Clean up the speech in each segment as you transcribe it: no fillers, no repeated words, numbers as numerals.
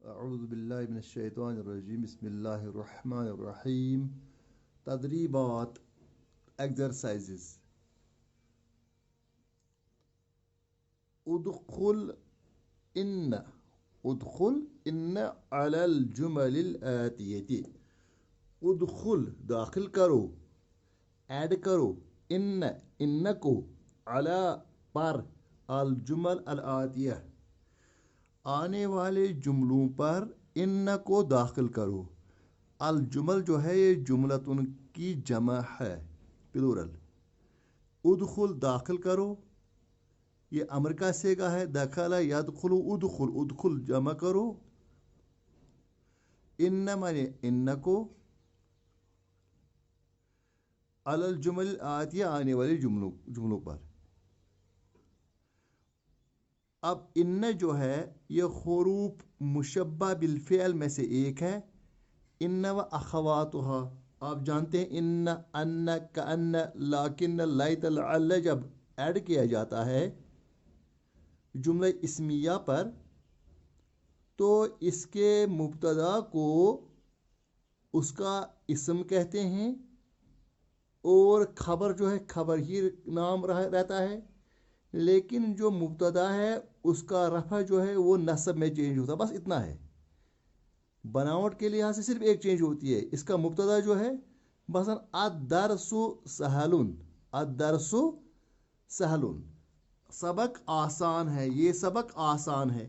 اعوذ باللہ من الشیطان الرجیم بسم اللہ الرحمن الرحیم تدریبات ایگزرسائزز ادخل ان ادخل ان علی الجمل الآتیتی ادخل داخل کرو ایڈ کرو ان کو علی پر الجمل الآتیہ آنے والے جملوں پر ان کو داخل کرو. الجمل جو ہے یہ جملتن کی جمع ہے پلورل. ادخل داخل کرو یہ امر کا صیغہ ہے. دخل یدخل ادخل ادخل جمع کرو. ان مانے ان کو علی الجمل آتیہ آنے والے جملوں پر. اب ان جو ہے یہ حروف مشبہ بالفعل میں سے ایک ہے. ان و اخواتها آپ جانتے ہیں ان کان لیکن لیت لعل جب ایڈ کیا جاتا ہے جملہ اسمیہ پر تو اس کے مبتدا کو اس کا اسم کہتے ہیں اور خبر جو ہے خبر ہی نام رہتا ہے. لیکن جو مبتدا ہے اس کا رفع جو ہے وہ نصب میں چینج ہوتا ہے. بس اتنا ہے. بناوٹ کے لحاظ سے صرف ایک چینج ہوتی ہے. اس کا مبتدا جو ہے مثلا الدرس سہل الدرس سہل سبق آسان ہے. یہ سبق آسان ہے.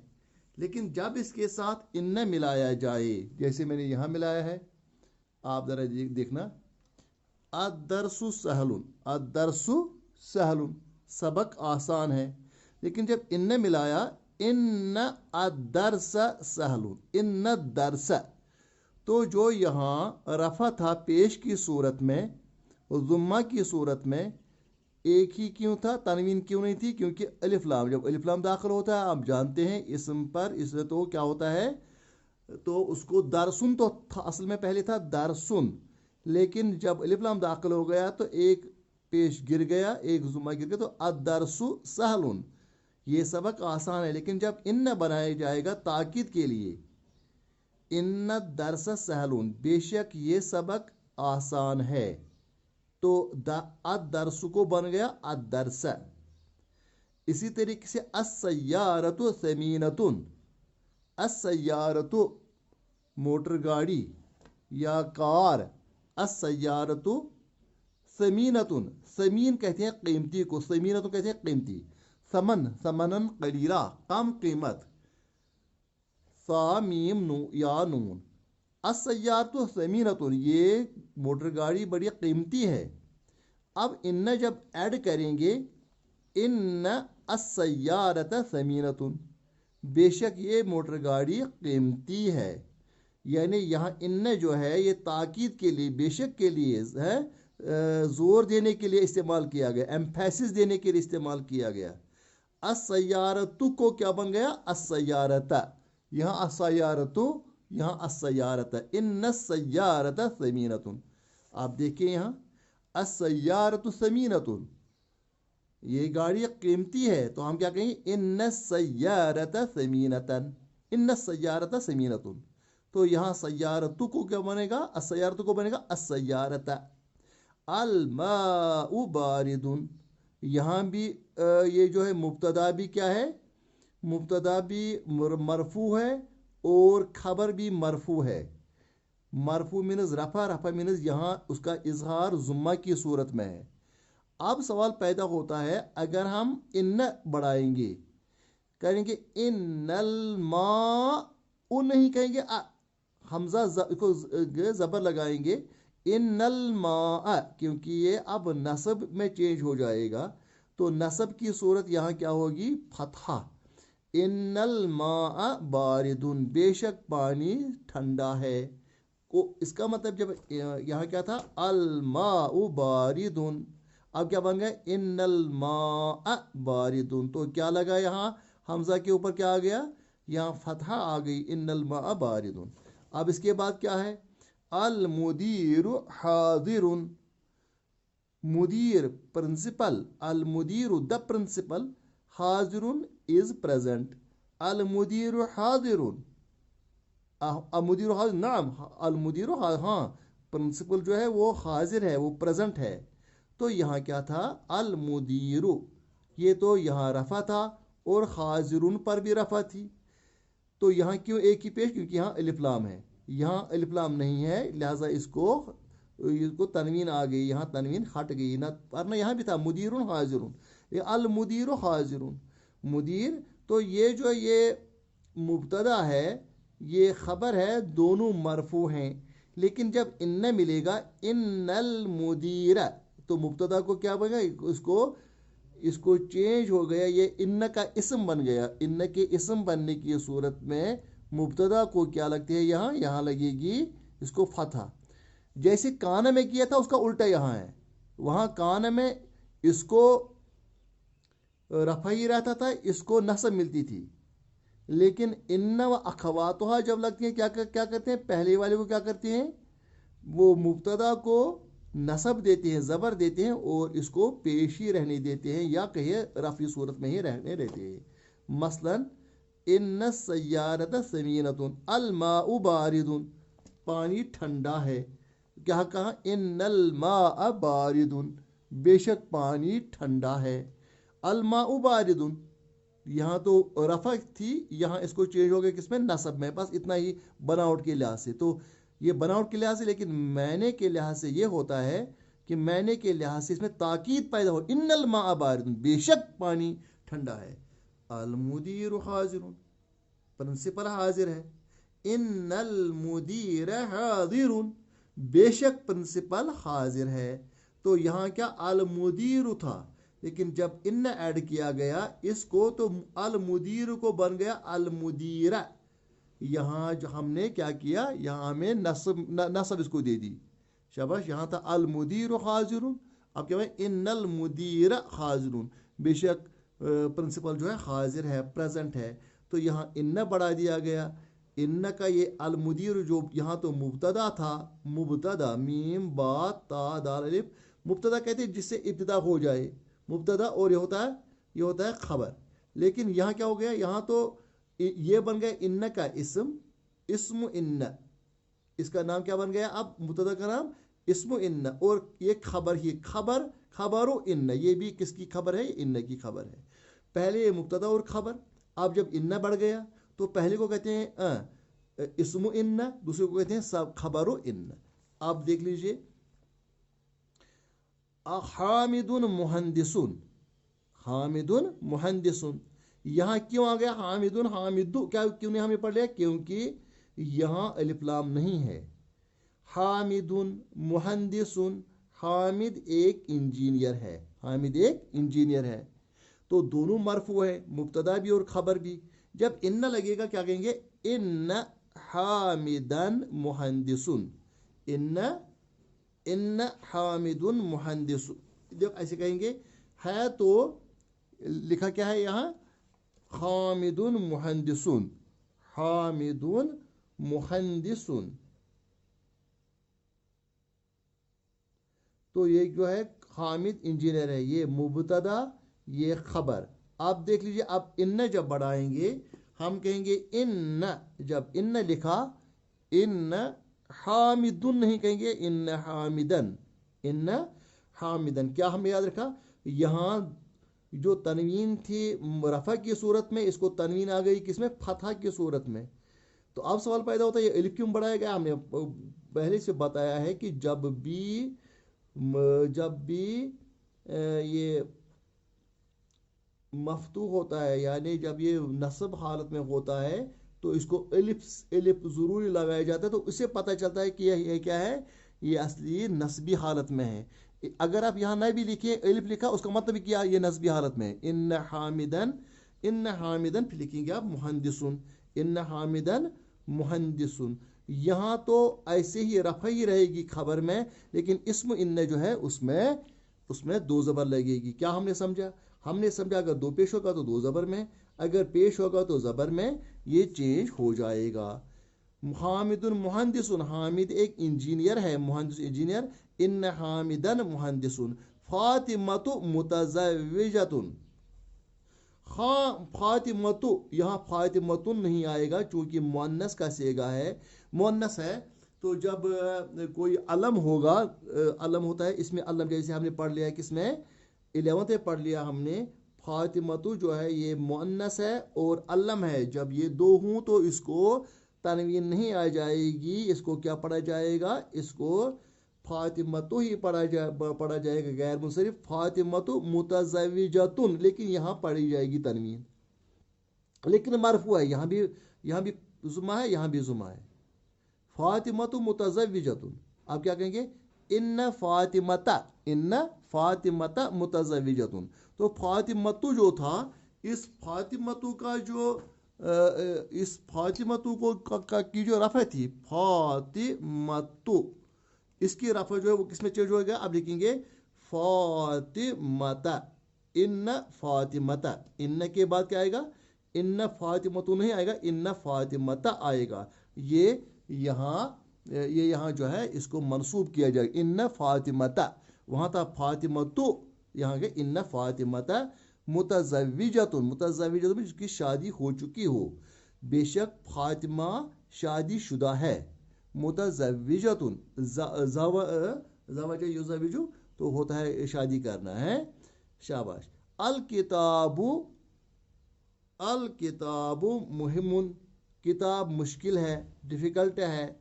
لیکن جب اس کے ساتھ ان ملایا جائے جیسے میں نے یہاں ملایا ہے آپ ذرا دیکھنا الدرس سہل الدرس سہل سبق آسان ہے. لیکن جب ان نے ملایا ان الدرس سہل ان الدرس تو جو یہاں رفع تھا پیش کی صورت میں اور ضمہ کی صورت میں ایک ہی کیوں تھا تنوین کیوں نہیں تھی کیونکہ الف لام جب الف لام داخل ہوتا ہے آپ جانتے ہیں اسم پر اس میں تو کیا ہوتا ہے تو اس کو درسن تو تھا اصل میں پہلے تھا درسن لیکن جب الف لام داخل ہو گیا تو ایک پیش گر گیا ایک ضمہ گر گیا تو الدرس سہل یہ سبق آسان ہے. لیکن جب ان بنایا جائے گا تاکید کے لیے ان الدرس سہل بے شک یہ سبق آسان ہے تو الدرس کو بن گیا الدرس. اسی طریقے سے السیارۃ ثمینۃ السیارۃ موٹر گاڑی یا کار السیارۃ ثمینۃ ثمین کہتے ہیں قیمتی کو ثمینۃ کہتے ہیں قیمتی. ثمنن قلیلا کم قیمت میم نو یا نون السیارۃ ثمینۃ یہ موٹر گاڑی بڑی قیمتی ہے. اب ان جب ایڈ کریں گے ان السیارۃ ثمینۃ بے شک یہ موٹر گاڑی قیمتی ہے. یعنی یہاں ان جو ہے یہ تاکید کے لیے بے شک کے لیے ہے زور دینے کے لیے استعمال کیا گیا ایمفیسس دینے کے لیے استعمال کیا گیا. السیارۃ کو کیا بن گیا السیارۃ یہاں السیارۃ یہاں السیارۃ ان السیارۃ ثمینۃ. آپ دیکھیں یہاں السیارۃ ثمینۃ یہ گاڑی قیمتی ہے تو ہم کیا کہیں ان السیارۃ ثمینۃ ان السیارۃ ثمینۃ. تو یہاں سیارۃ کو کیا بنے گا السیارۃ کو بنے گا السیارۃ. الماء بارد یہاں بھی یہ جو ہے مبتدا بھی کیا ہے مبتدا بھی مرفوع ہے اور خبر بھی مرفوع ہے. مرفوع مینز رفع رفع مینز یہاں اس کا اظہار ضمہ کی صورت میں ہے. اب سوال پیدا ہوتا ہے اگر ہم ان بڑھائیں گے کریں گے ان الماء نہیں کہیں گے حمزہ کو زبر لگائیں گے ان الماء کیونکہ یہ اب نصب میں چینج ہو جائے گا تو نصب کی صورت یہاں کیا ہوگی فتحہ. ان الماء بارد بے شک پانی ٹھنڈا ہے. اس کا مطلب جب یہاں کیا تھا الماء بارد اب کیا بن گیا ان الماء بارد تو کیا لگا یہاں حمزہ کے اوپر کیا آ گیا یہاں فتحہ آ گئی ان الماء بارد. اب اس کے بعد کیا ہے المدیر حاضر مدیر پرنسپل المدیر دا پرنسپل حاضر از present المدیر حاضر मुदीर हाजिर, नाम अल मुदीर, हाँ प्रिंसिपल जो है वो हाजिर है, वो प्रेजेंट है। तो यहाँ क्या था, अल मुदीर, ये तो यहाँ रफा था और हाजिरुन पर भी रफा थी। तो यहाँ क्यों एक ही पेश, क्योंकि यहाँ अलिफ लाम है, यहाँ अलिफ लाम नहीं है, लिहाजा इसको तनवीन आ गई, यहाँ तनवीन हट गई ना, वरना यहाँ भी था मुदीरुन हाजिरुन, ये अल मुदीर हाजिरुन, मुदीर। तो ये जो ये मुब्तदा है, ये खबर है, दोनों मरफू हैं। लेकिन जब इन्न मिलेगा, इन्नल मुदीर, तो मुब्तदा को क्या बनेगा, इसको चेंज हो गया, ये इन्न का इसम बन गया। इन्न के इसम बनने की सूरत में मुब्तदा को क्या लगती है, यहाँ लगेगी इसको फतहा। जैसे कान में किया था उसका उल्टा यहाँ है, वहाँ कान में इसको रफा ही रहता था, इसको नस्ब मिलती थी। लेकिन इन्न व अखवातुहा जब लगती है, क्या करते हैं, पहले वाले को क्या करते हैं, वो मुब्तदा को नसब देते हैं, ज़बर देते हैं और इसको पेश ही रहने देते हैं, या कहिए रफ़ी सूरत में ही रहने देते हैं। मसलन इन्न सय्यारत समीनतुन अल माउ बारिदुन, पानी ठंडा है। क्या कहा, इन्नल माअ बारिदुन, बेशक पानी ठंडा है। अल माउ बारिदुन, यहाँ तो रफ़ा थी, यहाँ इसको चेंज हो गया किसमें, नसब में, बस इतना ही बनावट के लिहाज से। तो ये बनावट के लिहाज से, लेकिन मैंने के लिहाज से ये होता है कि मैंने के लिहाज से इसमें ताकीद पैदा हो, इन्नल माअ बारिदुन, बेशक पानी ठंडा है। अल मुदीर हाजिरुन, प्रिंसिपल हाजिर है। इन्नल मुदीर हाजिरुन, बेशक प्रिंसिपल हाजिर है। तो यहाँ क्या अल मुदीर था, लेकिन जब इन्न ऐड किया गया इसको, तो अल मुदीर को बन गया अल मुदीरा। यहाँ जो हमने क्या किया, यहाँ हमें नसब इसको दे दी, शाबाश। यहाँ था अल मुदीर हाजिरुन, अब क्या है, इन्नल मुदीर हाजिरुन, बेशक प्रिंसिपल जो है हाजिर है, प्रेजेंट है। तो यहाँ इन्न बढ़ा दिया गया। इन्न का ये अल मुदीर जो यहाँ तो मुब्तदा था, मुब्तदा मीम बा ता दाल अलिफ, मुब्तदा कहते हैं जिससे इब्तिदा हो जाए, मुब्तदा, और ये होता है खबर। लेकिन यहाँ क्या हो गया, यहाँ तो ये बन गया इन्न का इस्म इन्न, इसका नाम क्या बन गया, अब मुब्तदा का नाम इस्म इन्न, और ये खबर ही, खबरो इन्न, ये भी किसकी खबर है, इन्न की खबर है। पहले ये मुब्तदा और खबर, अब जब इन्न बढ़ गया तो पहले को कहते हैं इस्म इन्न, दूसरे को कहते हैं सब खबरो इन्न। आप देख लीजिए, हामिदुन मुहंदिसुन, हामिदुन मुहंदिसुन, यहाँ क्यों आ गया हामिदुन, हामिदु क्या क्यों नहीं हमें पढ़ लिया, क्योंकि यहाँ अलिफ लाम नहीं है। हामिदुन मुहंदिसुन, हामिद एक इंजीनियर है, हामिद एक इंजीनियर है। तो दोनों मरफू है, मुब्तदा भी और खबर भी। जब इन्न लगेगा क्या कहेंगे, इन्न हामिदन मुहंदिसुन, इन्न हामिदुन मुहंदिसुन, जब ऐसे कहेंगे है तो लिखा क्या है यहाँ, हामिदुन मुहंदिसुन, हामिदुन मुहंदिसुन। तो ये जो है हामिद इंजीनियर है, ये मुब्तदा, ये खबर। आप देख लीजिए, अब इन्न जब बढ़ाएंगे हम कहेंगे इन्न, जब इन्न लिखा, इन्न हामिदुन नहीं कहेंगे, इन्न हामिदन, इन्न हामिदन। क्या हमें याद रखा, यहाँ जो तनवीन थी रफ़ा की सूरत में, इसको तनवीन आ गई किसमें, फतहा की सूरत में। तो अब सवाल पैदा होता है ये अलिफ क्यों बढ़ाया गया। हमने पहले से बताया है कि जब भी ये मफ्तू होता है, यानी जब ये नस्ब हालत में होता है, तो इसको अलिफ ज़रूरी लगाया जाता है, तो इससे पता चलता है कि ये क्या है, ये असली नस्बी हालत में है। अगर आप यहाँ न भी लिखे अलिफ लिखा, उसका मतलब क्या, ये नस्बी हालत में है। इन्न हामिदन फिर लिखेंगे आप मुहंदिसुन, इन्न हामिदन मुहंदिसुन। यहाँ तो ऐसे ही रफ़ा ही रहेगी खबर में, लेकिन इस्म इन्न जो है उसमें दो ज़बर लगेगी। क्या हमने समझा, हमने समझा अगर दो पेश होगा तो दो ज़बर में, अगर पेश होगा तो ज़बर में ये चेंज हो जाएगा। हामिदुन मुहंदिसुन, हामिद एक इंजीनियर है, मुहंदिस इंजीनियर। इन्न हामिदन मुहंदिसुन। फातिमतु मुतज़व्विजतुन, फातिमतु, यहाँ फातिमतुन नहीं आएगा चूँकि मुअन्नस का सेगा है, मुअन्नस है। तो जब कोई अलम होगा, अलम होता है, इसमें अलम जैसे हमने पढ़ लिया किसमें 11th में पढ़ लिया हमने, फातिमतु जो है ये मुअन्नस है और अलम है। जब ये दो हों तो इसको तनवीन नहीं आ जाएगी, इसको क्या पढ़ा जाएगा, इसको फातिमतु ही पढ़ा जाएगा गैर मुंसरिफ, फातिमतु मुतज़व्विजतुन, लेकिन यहाँ पढ़ी जाएगी तनवीन, लेकिन मरफू है, यहाँ भी जुमा है, यहाँ भी जुमा है। फातिमतु मुतज़व्विजतुन, आप क्या कहेंगे, इन्न फातिमता मुतज़व्विजतुन। तो फातिमतु जो था, इस फातिमतु का जो इस फातिमतु की जो रफ़ा थी फातिमतु, इसकी रफ़ा जो है वो किसमें चेंज होगा, अब लिखेंगे फातिमता, इन्न फातिमता, इन्न के बाद क्या आएगा, इन्न फातिमतु नहीं आएगा, इन्न फातिमता आएगा। ये यहाँ जो है इसको मंसूब किया जाएगा, इन्न फातिमता, वहाँ था फातिमतु, यहाँ के इन्न फातिमता मुतज़व्विजतुन, मुतज़व्विजतुन जिसकी शादी हो चुकी हो, बेशक फातिमा शादी शुदा है। मुतज़व्विजतुन ज़वज युज़व्विजु तो होता है शादी करना है, शाबाश। अल किताबु मुहिमुन, किताब मुश्किल है, डिफ़िकल्ट है,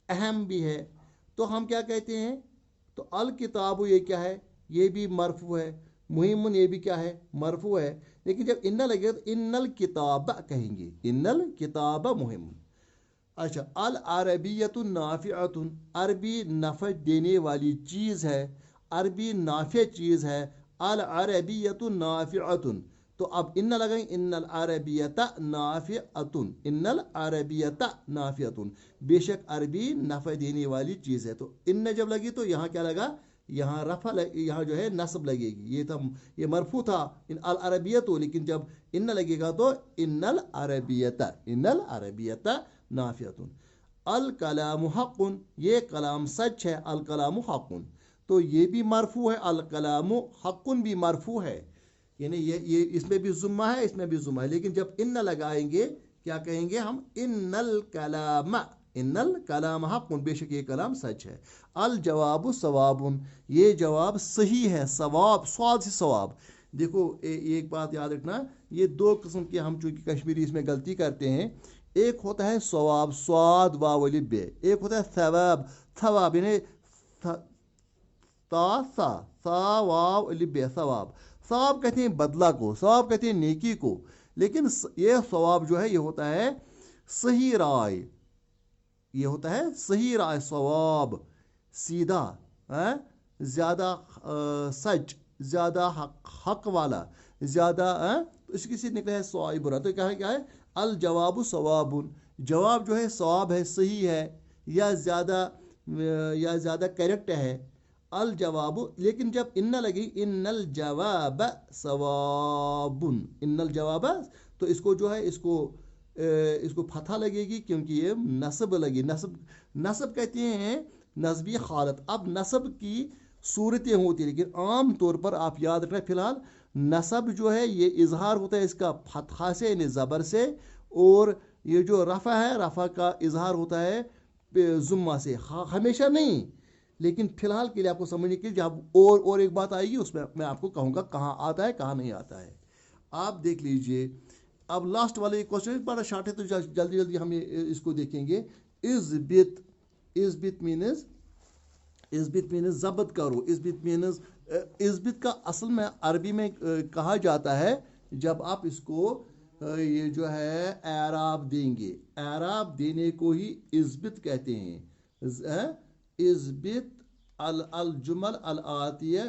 अहम भी है, तो हम क्या कहते हैं, तो अल किताबु ये क्या है, ये भी मरफू है, मुहिमुन ये भी क्या है, मरफू है, लेकिन जब इन्ना लगेगा तो इन्नल किताब कहेंगे, इन्नल किताब मुहिमुन। अच्छा, अल अरबियतुन नाफिअतुन, अरबी नफ़ा देने वाली चीज़ है, अरबी नाफिया चीज़ है, अल अरबियतुन नाफिअतुन, तो अब इन्ना लगाएंगे, इन्नल अरबियता नाफिअतुन, इन्नल अरबियता नाफिअतुन, बेशक अरबी नफ़ा देने वाली चीज़ है। तो इन्ना जब लगी तो यहाँ क्या लगा, यहाँ रफ़ा यहाँ जो है नस्ब लगेगी, ये मरफू था इन अल अरबियतु, लेकिन जब इन्ना लगेगा तो इन्नल अरबियता नाफियतुन। अल कलामु हक़्क़ुन, ये कलाम सच है, अल कलामु हक़्क़ुन, तो ये भी मरफू है, अल कलामु हक़्क़ुन भी मरफू है, यानी ये इसमें भी जुम्मा है, इसमें भी जुम्मा है, लेकिन जब इन्ना लगाएंगे क्या कहेंगे हम, इन्नल कलाम हक़्क़ुन, बेशक ये कलाम सच है। अल जवाबु सवाबुन, ये जवाब सही है, सवाब स्वाद से सवाब। देखो एक बात याद रखना, ये दो किस्म के हम चूँकि कश्मीरी इसमें गलती करते हैं, एक होता है सवाब स्वाद वाव अलिफ बे, एक होता है सवाब सवाब, यानी सा वाव अलिफ बे सवाब। सवाब कहते हैं बदला को, सवाब कहते हैं नेकी को, लेकिन ये सवाब जो है ये होता है सही राय, ये होता है सही राय, सवाब सीधा, ज़्यादा सच, ज़्यादा हक वाला, ज़्यादा, तो इसकी से निकला है सवाब बुरा। तो क्या है अल जवाबु सवाबुन, जवाब जो है सवाब है, सही है, या ज़्यादा करेक्ट है, अल जवाबु। लेकिन जब इन्ना लगी, इन्नल जवाब सवाबुन, इन्नल जवाब, तो इसको जो है इसको फतहा लगेगी क्योंकि ये नस्ब लगी, नस्ब कहते हैं नस्बी हालत। अब नस्ब की सूरतें होती है, लेकिन आम तौर पर आप याद रखें, फिलहाल नस्ब जो है ये इजहार होता है इसका फतहा से, यानी ज़बर से, और ये जो रफ़ा है, रफ़ा का इजहार होता है जुम्मा से, हमेशा नहीं, लेकिन फिलहाल के लिए आपको समझने के लिए जब और एक बात आएगी उसमें मैं आपको कहूँगा कहाँ आता है कहाँ नहीं आता है। आप देख लीजिए, अब लास्ट वाले क्वेश्चन बड़ा शॉर्ट है तो जल्दी जल्दी हम इसको देखेंगे। इज़बित मीन्स ज़ब्त करो, इज़बित का असल में अरबी में कहा जाता है जब आप इसको ये जो है एराब देंगे, एराब देने को ही इज़बित कहते हैं। इज़बित अल जुमल अल आतिया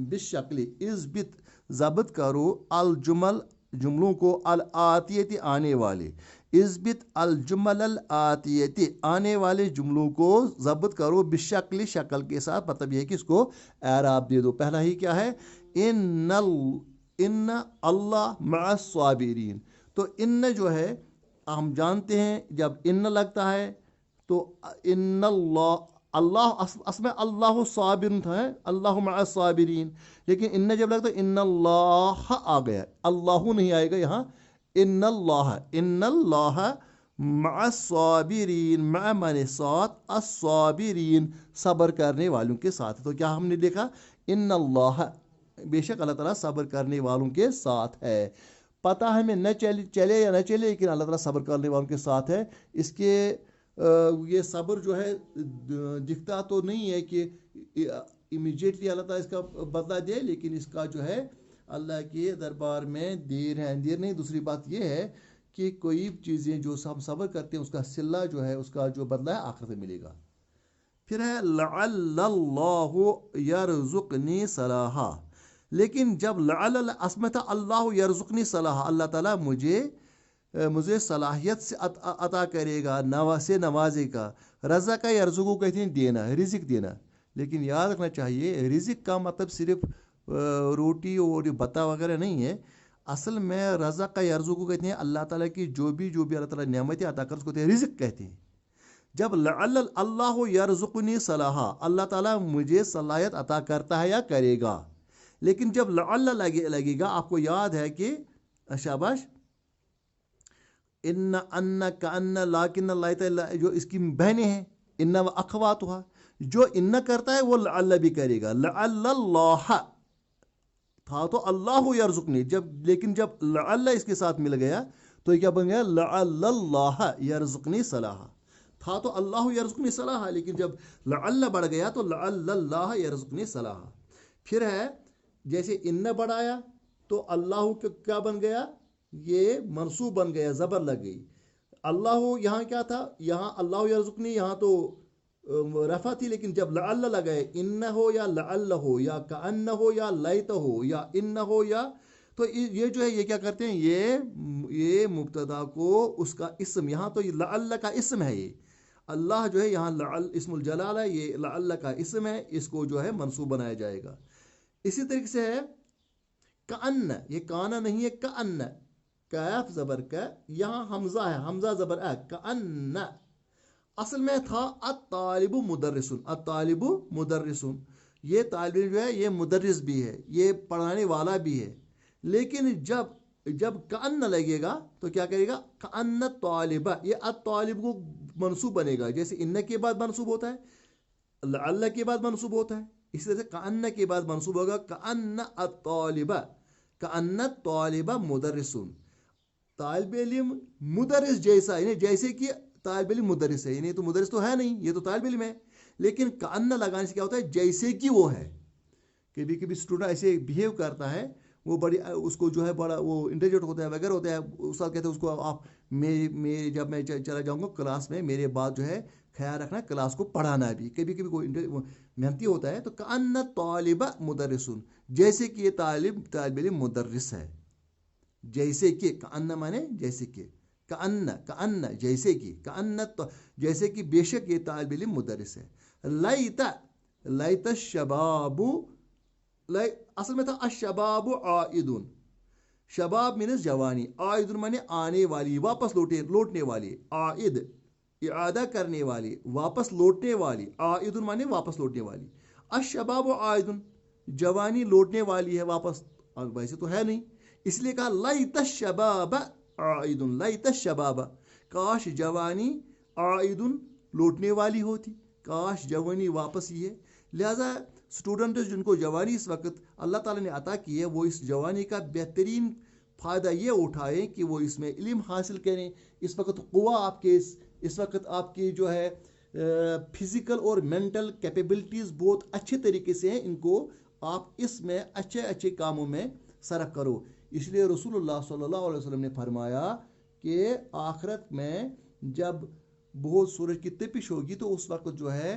बिशक्ल, इज़बित ज़ब्त करो अल जुमल जुमलों को, अल आतियति आने वाले, इज़बित अल जुमल अल आतियति आने वाले जुमलों को ज़ब्त करो बिशक्ल शक्ल के साथ, मतलब यह कि इसको एराब दे दो। पहला ही क्या है, इन्न अल्लाह मअस साबिरीन, तो इन्न जो है हम जानते हैं जब इन्न लगता है तो इन्नल्लाह अल्लाह असमें अल्लाह साबिर था, अल्लाह मअ साबिरीन, लेकिन इन्न जब लगता है इन्नल्लाह आ गया, अल्लाह नहीं आएगा यहाँ, इन्नल्लाह मअ साबिरीन, मअ माने साथ, अस्साबिरीन सब्र करने वालों के साथ। तो क्या हमने देखा, इन्नल्लाह बेशक अल्लाह ताला सब्र करने वालों के साथ है। पता हमें न चले या न चले, लेकिन अल्लाह ताला सब्र करने वालों के साथ है। इसके ये सब्र जो है दिखता तो नहीं है कि इमीडिएटली अल्लाह ताला इसका बदला दे, लेकिन इसका जो है अल्लाह के दरबार में देर है, देर नहीं। दूसरी बात ये है कि कोई चीज़ें जो हम सब्र करते हैं उसका सिला जो है, उसका जो बदला है आखिरत में मिलेगा। फिर है लअल्लल्लाहु यरज़ुक़नी सलाहा, लेकिन जब लअल असमत अल्लाह यरज़ुक़नी सलाहा, अल्लाह ताला मुझे सलाहियत से अता करेगा, से नवाजेगा। रज़ा का यरज़ुक़ु कहते हैं देना, रिज़िक देना, लेकिन याद रखना चाहिए रिज़िक का मतलब सिर्फ रोटी और बता वगैरह नहीं है। असल में रज़ा का यरज़ुक़ु कहते हैं अल्लाह ताला की जो भी अल्लाह ताला नेमतें अता कर उसको रिज़िक कहते हैं। जब अल्लाह यरज़ुक़नी सलाहा, अल्लाह ताला मुझे सलाहियत अता करता है या करेगा, लेकिन जब लगेगा, आपको याद है कि शाबाश, इन्ना अन्ना का अन्ना लाकिन जो इसकी बहनें हैं, इन्ना व अखवातुहा, जो इन्ना करता है वो लअल्ला भी करेगा। लअल्लाह था तो अल्लाह यरज़ुक़नी, लेकिन जब लअल्ला इसके साथ मिल गया तो क्या बन गया, लअल्लाह यरज़ुक़नी सलाहा। था तो अल्लाह यरज़ुक़नी सलाहा, लेकिन जब लअल्ला बढ़ गया तो लअल्लाह यरज़ुक़नी सलाहा। फिर है जैसे इन्ना बढ़ाया तो अल्लाह क्या बन गया, ये मनसूब बन गया, ज़बर लग गई। अल्लाह यहाँ क्या था, यहाँ अल्लाह यरज़ुक़नी, यहाँ तो रफ़ा थी, लेकिन जब लअल्ला लगाए, इन्ना हो या लअल्ला हो या कअन्ना हो या लैत हो या इन्ना हो या, तो ये जो है ये क्या करते हैं, ये मुब्तदा को उसका इस्म, यहाँ तो लअल्ला का इस्म है, ये अल्लाह जो है यहाँ इस्मुल जलाल है, ये लअल्ला का इस्म है, इसको जो है मनसूब बनाया जाएगा। इसी तरीके से है कअन्न, ये काना नहीं है, कअन्न, कैफ जबर का, यहाँ हमजा है, हमजा जबर है, कअन्न। असल में था अत्तालिबु मुदर्रिसुन, अत्तालिबु मुदर्रिसुन, ये तालिब जो है ये मुदर्रिस भी है, ये पढ़ाने वाला भी है। लेकिन जब कअन्न लगेगा तो क्या करेगा, कअन्न तालिबा, ये अत्तालिब को मनसूब बनेगा, जैसे इन्न के बाद मनसूब होता है, लअल्ला के बाद मनसूब होता है, इसी तरह से कअन्न के बाद मनसूब होगा कअन्न अत्तालिबा, कअन्न तालिबा मुदर्रिसुन, तालिब इल्म मुदर्रिस जैसा, यानी जैसे कि तालिब इल्म मुदर्रिस है, यानी तो मुदर्रिस तो है नहीं, ये तो तालिब इल्म है, लेकिन कअन्न लगाने से क्या होता है, जैसे कि वो है। कभी कभी स्टूडेंट ऐसे बिहेव करता है, वो बड़ी उसको जो है बड़ा वो इंटेलिजेंट होता है वगैरह होता है, उस साल कहते हैं उसको आप मेरे जब मैं चला जाऊँगा क्लास में, मेरे बाद जो है ख्याल रखना क्लास को पढ़ाना भी। कभी कभी कोई मेहनती होता है तो कअन्न तालिबा मुदर्रिसुन, जैसे कि ये तालिब इल्म मुदर्रिस है, जैसे कि, कअन्न माने जैसे कि, कअन्न जैसे कि, कअन्न जैसे कि बेशक ये तालिब इल्म मुदर्रिस है। लैता शबाबु, असल में था अशबाबु आइदुन, शबाब मीन्स जवानी, आइदुन माने आने वाली, वापस लौटने वाली, आइद इआदा करने वाली, वापस लौटने वाली, आइदुन माने वापस लौटने वाली। अशबाबु आइदुन, जवानी लौटने वाली है वापस, वैसे तो है नहीं, इसलिए कहा लैता शबाब आइदुन, लैता शबाब, काश जवानी आइदुन लौटने वाली होती, काश जवानी वापस ही है। लिहाजा स्टूडेंट जिनको जवानी इस वक्त अल्लाह ताला ने अता की है, वो इस जवानी का बेहतरीन फ़ायदा ये उठाएं कि वो इसमें इल्म हासिल करें। इस वक्त क़ुवा आपके इस वक्त आपकी जो है फिज़िकल और मेंटल कैपेबिलिटीज़ बहुत अच्छे तरीके से हैं, इनको आप इसमें अच्छे अच्छे कामों में सरफ करो। इसलिए रसूलुल्लाह सल्लल्लाहु अलैहि वसल्लम ने फरमाया कि आखिरत में जब बहुत सूरज की तपिश होगी तो उस वक्त जो है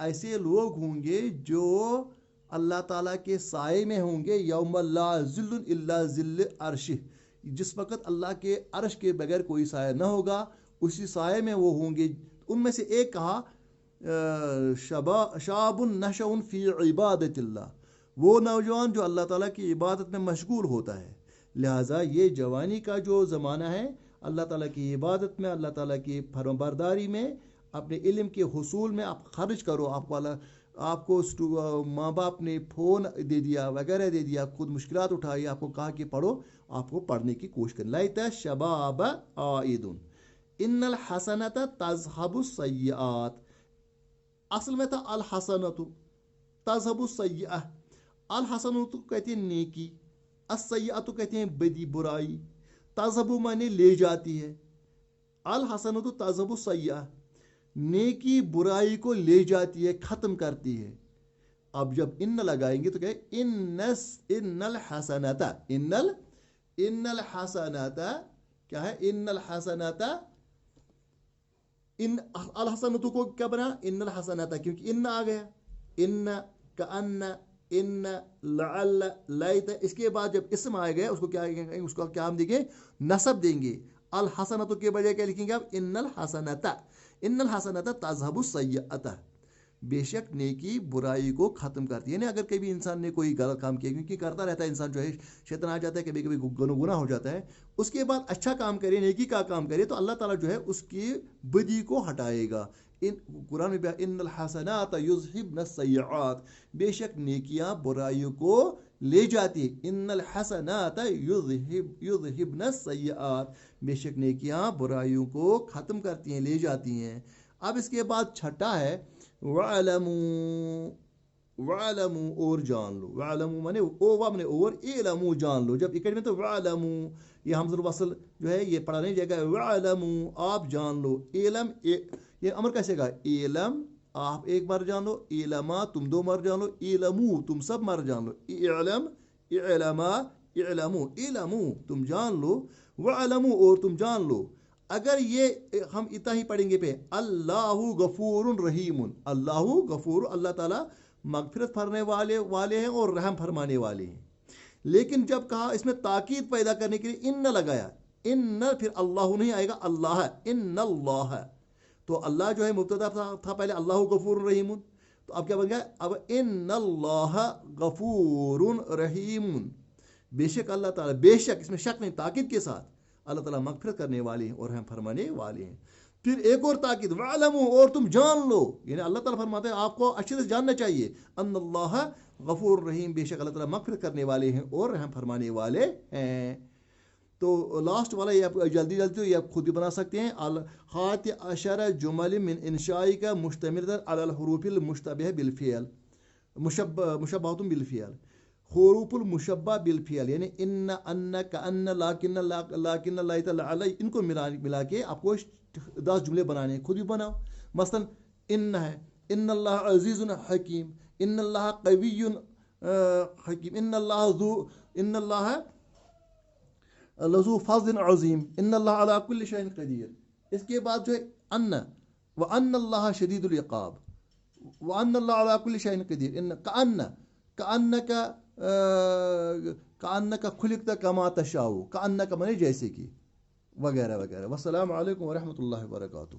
ऐसे लोग होंगे जो अल्लाह ताला के साए में होंगे, यौम ला ज़िल्लुन इल्ला ज़िल्ल अर्शिह, जिस वक्त अल्लाह के अर्श के बगैर कोई साया न होगा, उसी साए में वो होंगे। उनमें से एक कहा शाबुन नशउन फ़ी इबादतिल्लाह, वो नौजवान जो अल्लाह ताला की इबादत में मशगूल होता है। लिहाजा ये जवानी का जो ज़माना है अल्लाह ताला की इबादत में, अल्लाह ताला की फरमाबरदारी में اپنے علم کے حصول میں آپ خرچ کرو. آپ کو ماں باپ نے فون دے دیا وغیرہ دے دیا, خود مشکلات اٹھائی, آپ کو کہا کہ پڑھو, آپ کو پڑھنے کی کوشش کریں. لیت شباب عائد ان الحسنۃ تذهب السیئات. اصل میں تھا الحسنۃ تذهب السیئہ. الحسنۃ کہتے ہیں نیکی, السیئۃ کہتے ہیں بدی برائی, تذهب مانے لے جاتی ہے, الحسنۃ تذهب السیئہ نیکی برائی کو لے جاتی ہے, ختم کرتی ہے. اب جب ان لگائیں گے تو کہ ان الحسنات, ان الحسنات کیا ہے, ان الحسنات, ان الحسنات کو کیا بنا, ان الحسنات, کیونکہ ان آ گیا, ان کأن ان لعل لیت. اس کے بعد جب اسم آئے گا اس کو کیا, اس کو کیا ہم دیں گے, نصب دیں گے. الحسنات کے بجائے کیا لکھیں گے آپ, ان الحسنات. ان الحسنات تذهب السیئۃ, بے شک نیکی برائی کو ختم کرتی ہے. یعنی اگر کبھی انسان نے کوئی غلط کام کیا, کیونکہ کرتا رہتا ہے انسان, جو ہے شیطان آ جاتا ہے, کبھی کبھی گناہ ہو جاتا ہے, اس کے بعد اچھا کام کرے, نیکی کا کام کرے, تو اللہ تعالیٰ جو ہے اس کی بدی کو ہٹائے گا. قرآن میں ان الحسنات یذہبن السیئات, بے شک نیکیاں برائیوں کو لے جاتی ہے. ان الحسنات یذہبن السیئات, بے شک نیکیاں برائیوں کو ختم کرتی ہیں, لے جاتی ہیں. اب اس کے بعد چھٹا ہے وَعْلَمُوا, وَعْلَمُوا اور جان لو. وَعْلَمُوا مانے مانے اور, اعلموا جان لو. جب اکڑ میں تو وَعْلَمُوا, یہ حمزہ الوصل جو ہے یہ پڑھا نہیں جائے گا. وَعْلَمُوا آپ جان لو. علم یہ امر کیسے گا, علم آپ ایک بار جان لو, علما تم دو بار جان لو, علموا تم سب بار جان لو, علم علما علموا, علموا تم جان لو, وَعْلَمُوا اور تم جان لو. اگر یہ ہم اتنا ہی پڑھیں گے پہ اللہ غفور رحیم, اللہ غفور, اللہ تعالیٰ مغفرت فرمانے والے ہیں اور رحم فرمانے والے ہیں. لیکن جب کہا اس میں تاکید پیدا کرنے کے لیے ان لگایا, ان پھر اللہ نہیں آئے گا, اللہ, ان اللہ, تو اللہ جو ہے مبتدا تھا پہلے, اللہ غفور رحیم, تو اب کیا بن گیا, اب ان اللہ غفور رحیم, بے شک اللہ تعالیٰ, بے شک اس میں شک نہیں, تاکید کے ساتھ, اللہ تعالیٰ مغفرت کرنے والے ہیں اور رحم فرمانے والے ہیں. پھر ایک اور تاکید, وَعْلَمُوا اور تم جان لو, یعنی اللہ تعالیٰ فرماتے ہیں آپ کو اچھے سے جاننا چاہیے, ان اللہ غفور رحیم, بے شک اللہ تعالیٰ مغفرت کرنے والے ہیں اور رحم فرمانے والے ہیں. تو لاسٹ والا یہ آپ جلدی یہ آپ خود بھی بنا سکتے ہیں. الحات عشر جمل من انشائی کا مشتمل علی الحروف المشتبہ بالفعل, مشبہۃ بالفعل, حروف المشبہ بالفعل, یعنی ان, کأن, لیکن, لیت, لعل, ان کو ملا کے آپ کو 10 جملے بنانے, خود بھی بناؤ. مثلا ان ہے, ان اللہ عزیز حکیم, ان اللہ قوی حکیم, ان اللہ لذو فضل عظیم, ان اللہ علی کل شیء قدیر. اس کے بعد جو ہے ان, وان اللہ شدید العقاب, وان اللہ علی کل شیء قدیر, ان کأنک خلقت کما تشاء, کأنک مانے جیسے کہ, وغیرہ وغیرہ. والسلام علیکم ورحمۃ اللہ وبرکاتہ.